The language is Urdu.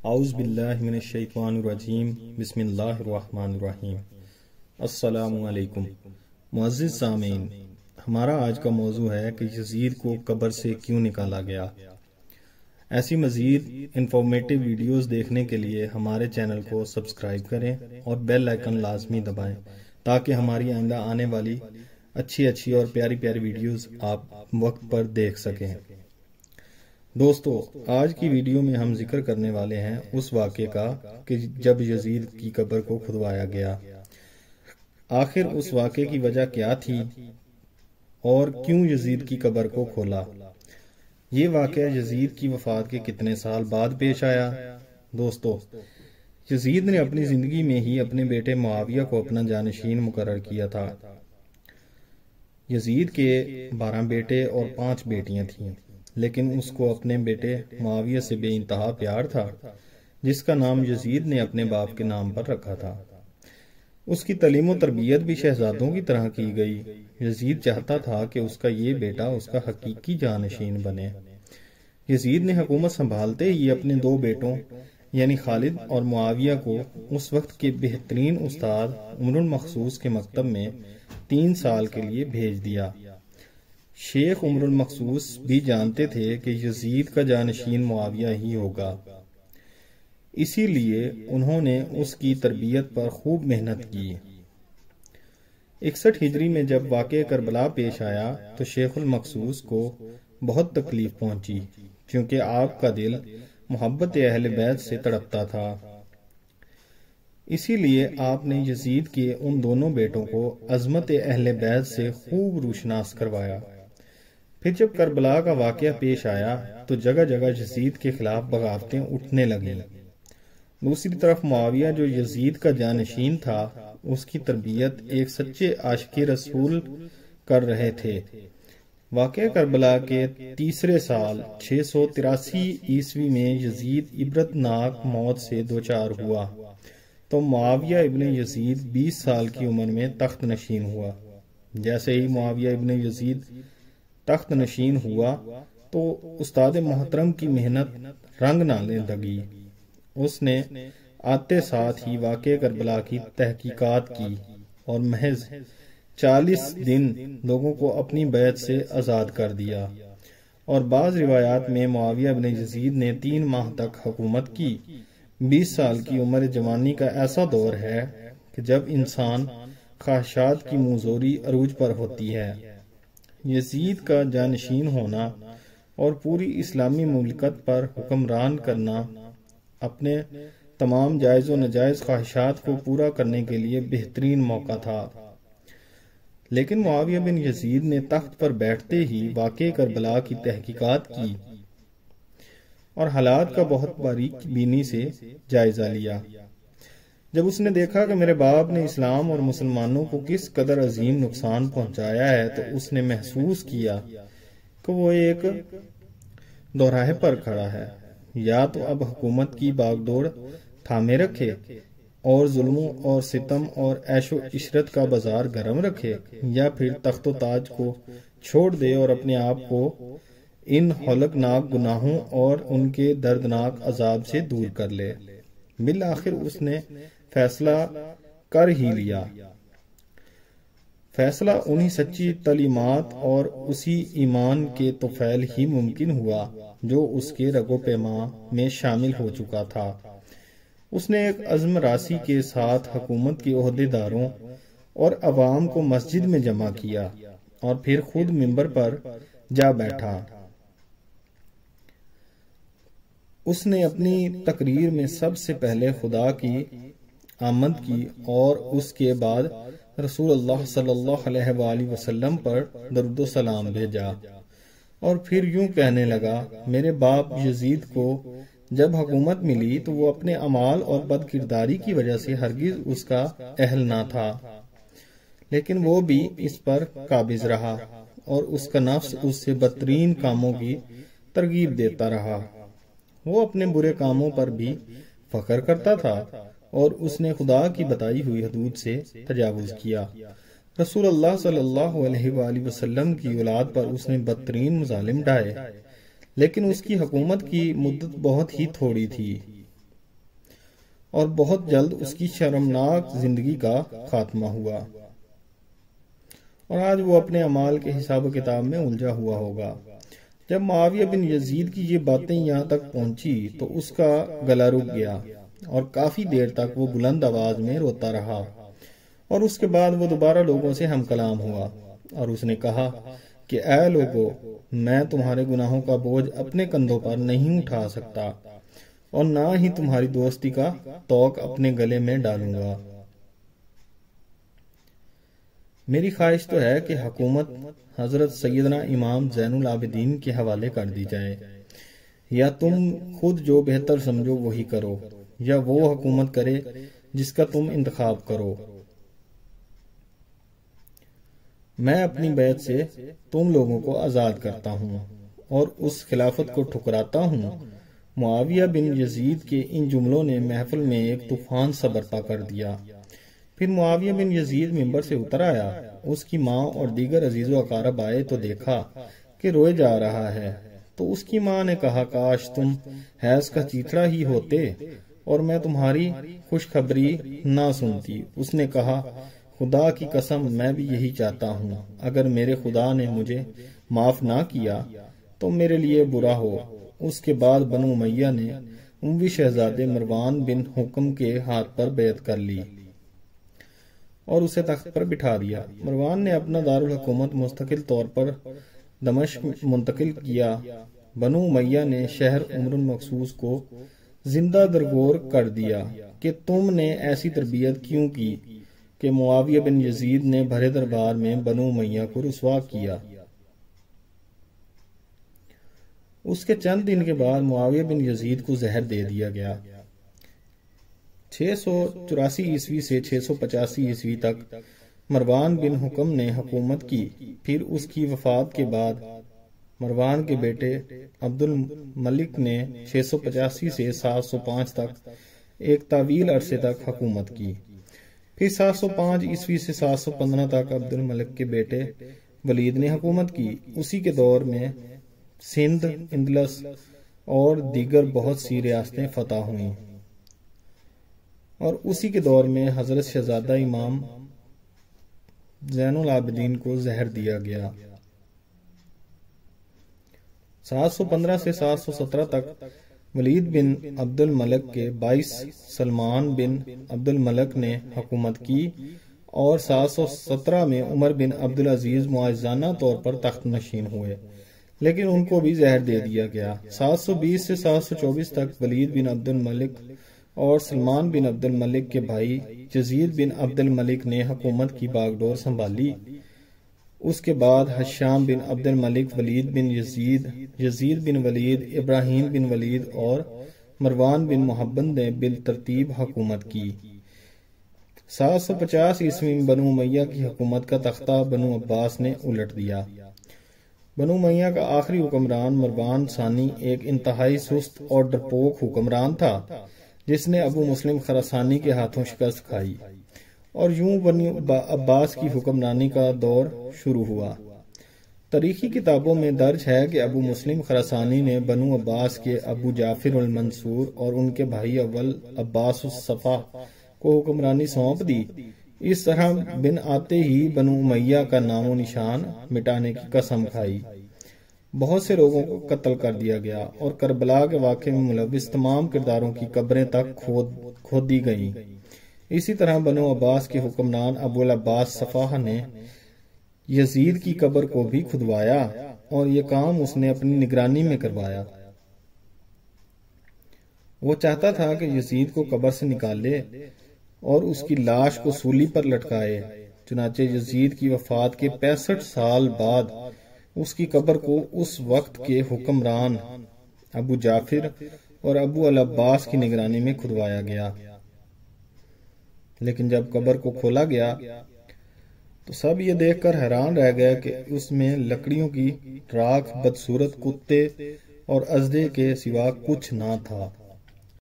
اعوذ باللہ من الشیطان الرجیم بسم اللہ الرحمن الرحیم۔ السلام علیکم معزز سامعین، ہمارا آج کا موضوع ہے کہ یزید کو قبر سے کیوں نکالا گیا۔ ایسی مزید انفارمیٹیو ویڈیوز دیکھنے کے لیے ہمارے چینل کو سبسکرائب کریں اور بیل آئیکن لازمی دبائیں تاکہ ہماری آئندہ آنے والی اچھی اور پیاری ویڈیوز آپ وقت پر دیکھ سکیں۔ دوستو، آج کی ویڈیو میں ہم ذکر کرنے والے ہیں اس واقعے کا کہ جب یزید کی قبر کو کھدوایا گیا۔ آخر اس واقعے کی وجہ کیا تھی اور کیوں یزید کی قبر کو کھولا؟ یہ واقعہ یزید کی وفات کے کتنے سال بعد پیش آیا؟ دوستو، یزید نے اپنی زندگی میں ہی اپنے بیٹے معاویہ کو اپنا جانشین مقرر کیا تھا۔ یزید کے 12 بیٹے اور 5 بیٹیاں تھیں، لیکن اس کو اپنے بیٹے معاویہ سے بے انتہا پیار تھا، جس کا نام یزید نے اپنے باپ کے نام پر رکھا تھا۔ اس کی تعلیم و تربیت بھی شہزادوں کی طرح کی گئی۔ یزید چاہتا تھا کہ اس کا یہ بیٹا اس کا حقیقی جانشین بنے۔ یزید نے حکومت سنبھالتے ہی اپنے 2 بیٹوں یعنی خالد اور معاویہ کو اس وقت کے بہترین استاد عمر المخصوص کے مکتب میں 3 سال کے لیے بھیج دیا۔ شیخ عمر المخصوص بھی جانتے تھے کہ یزید کا جانشین معاویہ ہی ہوگا، اسی لیے انہوں نے اس کی تربیت پر خوب محنت کی۔ 61 ہجری میں جب واقعہ کربلا پیش آیا تو شیخ المخصوص کو بہت تکلیف پہنچی، کیونکہ آپ کا دل محبت اہل بیت سے تڑپتا تھا۔ اسی لیے آپ نے یزید کے ان دونوں بیٹوں کو عظمت اہل بیت سے خوب روشناس کروایا۔ پھر جب کربلا کا واقعہ پیش آیا تو جگہ جگہ یزید کے خلاف بغاوتیں اٹھنے لگیں۔ دوسری طرف معاویہ جو یزید کا جانشین تھا، اس کی تربیت ایک سچے عاشق رسول کر رہے تھے۔ واقعہ کربلا کے تیسرے سال 683 عیسوی میں یزید عبرتناک موت سے دوچار ہوا تو معاویہ ابن یزید 20 سال کی عمر میں تخت نشین ہوا۔ جیسے ہی معاویہ ابن یزید تخت نشین ہوا تو استاد محترم کی محنت رنگ نہ لینے لگی۔ اس نے آتے ساتھ ہی واقعہ کربلا کی تحقیقات کی اور محض 40 دن لوگوں کو اپنی بیعت سے آزاد کر دیا، اور بعض روایات میں معاویہ ابن یزید نے 3 ماہ تک حکومت کی۔ 20 سال کی عمر جوانی کا ایسا دور ہے کہ جب انسان خواہشات کی منظوری عروج پر ہوتی ہے۔ یزید کا جانشین ہونا اور پوری اسلامی مملکت پر حکمران کرنا اپنے تمام جائز و ناجائز خواہشات کو پورا کرنے کے لیے بہترین موقع تھا۔ لیکن معاویہ بن یزید نے تخت پر بیٹھتے ہی واقعہ کربلا کی تحقیقات کی اور حالات کا بہت باریک بینی سے جائزہ لیا۔ جب اس نے دیکھا کہ میرے باپ نے اسلام اور مسلمانوں کو کس قدر عظیم نقصان پہنچایا ہے تو اس نے محسوس کیا کہ وہ ایک دوراہے پر کھڑا ہے۔ یا تو اب حکومت کی باغ دوڑ تھامے رکھے اور ظلموں اور ستم اور عیش و عشرت کا بازار گرم رکھے، یا پھر تخت و تاج کو چھوڑ دے اور اپنے آپ کو ان ہولناک گناہوں اور ان کے دردناک عذاب سے دور کر لے۔ بالآخر اس نے فیصلہ کر ہی لیا۔ فیصلہ انہی سچی تعلیمات اور اسی ایمان کے طفیل ہی ممکن ہوا جو اس کے رگ و پیما میں شامل ہو چکا تھا۔ اس نے ایک عزم راسی کے ساتھ حکومت کے عہدیداروں اور عوام کو مسجد میں جمع کیا اور پھر خود منبر پر جا بیٹھا۔ اس نے اپنی تقریر میں سب سے پہلے خدا کی آمد کی اور اس کے بعد رسول اللہ صلی اللہ علیہ وآلہ وسلم پر درود و سلام بھیجا، اور پھر یوں کہنے لگا، میرے باپ یزید کو جب حکومت ملی تو وہ اپنے اعمال اور بد کرداری کی وجہ سے ہرگز اس کا اہل نہ تھا، لیکن وہ بھی اس پر قابض رہا اور اس کا نفس اس سے بدترین کاموں کی ترغیب دیتا رہا۔ وہ اپنے برے کاموں پر بھی فخر کرتا تھا اور اس نے خدا کی بتائی ہوئی حدود سے تجاوز کیا۔ رسول اللہ صلی اللہ علیہ وآلہ وسلم کی اولاد پر اس نے بدترین مظالم ڈھائے، لیکن اس کی حکومت کی مدت بہت ہی تھوڑی تھی۔ اور بہت جلد اس کی شرمناک زندگی کا خاتمہ ہوا، اور آج وہ اپنے اعمال کے حساب و کتاب میں الجھا ہوا ہوگا۔ جب معاویہ بن یزید کی یہ باتیں یہاں تک پہنچی تو اس کا گلا رک گیا اور کافی دیر تک وہ بلند آواز میں روتا رہا، اور اس کے بعد وہ دوبارہ لوگوں سے ہم کلام ہوا اور اس نے کہا کہ اے لوگو، میں تمہارے گناہوں کا بوجھ اپنے کندھوں پر نہیں اٹھا سکتا اور نہ ہی تمہاری دوستی کا توق اپنے گلے میں ڈالوں گا۔ میری خواہش تو ہے کہ حکومت حضرت سیدنا امام زین العابدین کے حوالے کر دی جائے، یا تم خود جو بہتر سمجھو وہی کرو، یا وہ حکومت کرے جس کا تم انتخاب کرو۔ میں اپنی بیعت سے تم لوگوں کو آزاد کرتا ہوں اور اس خلافت کو ٹھکراتا ہوں۔ معاویہ بن یزید کے ان جملوں نے محفل میں ایک طوفان سا برپا کر دیا۔ پھر معاویہ بن یزید ممبر سے اتر آیا، اس کی ماں اور دیگر عزیز و اقارب آئے تو دیکھا کہ روئے جا رہا ہے، تو اس کی ماں نے کہا کاش تم حیض کا چیتڑا ہی ہوتے اور میں تمہاری خوشخبری نہ سنتی۔ اس نے کہا خدا کی قسم میں بھی یہی چاہتا ہوں، اگر میرے خدا نے مجھے معاف نہ کیا تو میرے لیے برا ہو۔ اس کے بعد بنو امیہ نے اموی شہزادے مروان بن حکم کے ہاتھ پر بیعت کر لی اور اسے تخت پر بٹھا دیا۔ مروان نے اپنا دارالحکومت مستقل طور پر دمشق منتقل کیا۔ بنو امیہ نے شہر عمر المقصوص کو زندہ درگور کر دیا کہ تم نے ایسی تربیت کیوں کی کہ معاویہ بن یزید نے بھرے دربار میں بنو امیہ کو رسوا کیا۔ اس کے چند دن کے بعد معاویہ بن یزید کو زہر دے دیا گیا۔ 684 عیسوی سے 685 عیسوی تک مروان بن حکم نے حکومت کی۔ پھر اس کی وفات کے بعد مروان کے بیٹے عبد الملک نے 685 سے 705 تک ایک طویل عرصے تک حکومت کی۔ پھر 705 عیسوی سے 715 تک عبد الملک کے بیٹے ولید نے حکومت کی۔ اسی کے دور میں سندھ، اندلس اور دیگر بہت سی ریاستیں فتح ہوئیں، اور اسی کے دور میں حضرت شہزادہ امام زین العابدین کو زہر دیا گیا۔ 715 سے 717 تک ولید بن عبد الملک کے 22 سلمان بن عبد الملک نے حکومت کی، اور 717 میں عمر بن عبدالعزیز معززانہ طور پر تخت نشین ہوئے، لیکن ان کو بھی زہر دے دیا گیا۔ 720 سے 724 تک ولید بن عبد الملک اور سلمان بن عبد الملک کے بھائی یزید بن عبد الملک نے حکومت کی باغ ڈور سنبھالی۔ اس کے بعد حشام بن عبد الملک، ولید بن یزید، یزید بن ولید، ابراہیم بن ولید اور مروان بن محمد نے بالترتیب حکومت کی۔ 750 عیسوی میں بنو امیہ کی حکومت کا تختہ بنو عباس نے الٹ دیا۔ بنو امیہ کا آخری حکمران مروان ثانی ایک انتہائی سست اور ڈرپوک حکمران تھا، جس نے ابو مسلم خراسانی کے ہاتھوں شکست کھائی، اور یوں بنو عباس کی حکمرانی کا دور شروع ہوا۔ تاریخی کتابوں میں درج ہے کہ ابو مسلم خراسانی نے بنو عباس کے ابو جعفر المنصور اور ان کے بھائی اول عباس الصفا کو حکمرانی سونپ دی۔ اس طرح بن آتے ہی بنو امیہ کا نام و نشان مٹانے کی قسم کھائی، بہت سے لوگوں کو قتل کر دیا گیا، اور کربلا کے واقعے میں ملوث تمام کرداروں کی قبریں تک کھود دی گئیں۔ اسی طرح بنو عباس کے حکمران ابو العباس صفا نے یزید کی قبر کو بھی کھدوایا، اور یہ کام اس نے اپنی نگرانی میں کروایا۔ وہ چاہتا تھا کہ یزید کو قبر سے نکالے اور اس کی لاش کو سولی پر لٹکائے۔ چنانچہ یزید کی وفات کے 65 سال بعد اس کی قبر کو اس وقت کے حکمران ابو جعفر اور ابو العباس کی نگرانی میں کھدوایا گیا۔ لیکن جب قبر کو کھولا گیا تو سب یہ دیکھ کر حیران رہ گئے کہ اس میں لکڑیوں کی راکھ، بدصورت کتے اور اژدھے کے سوا کچھ نہ تھا۔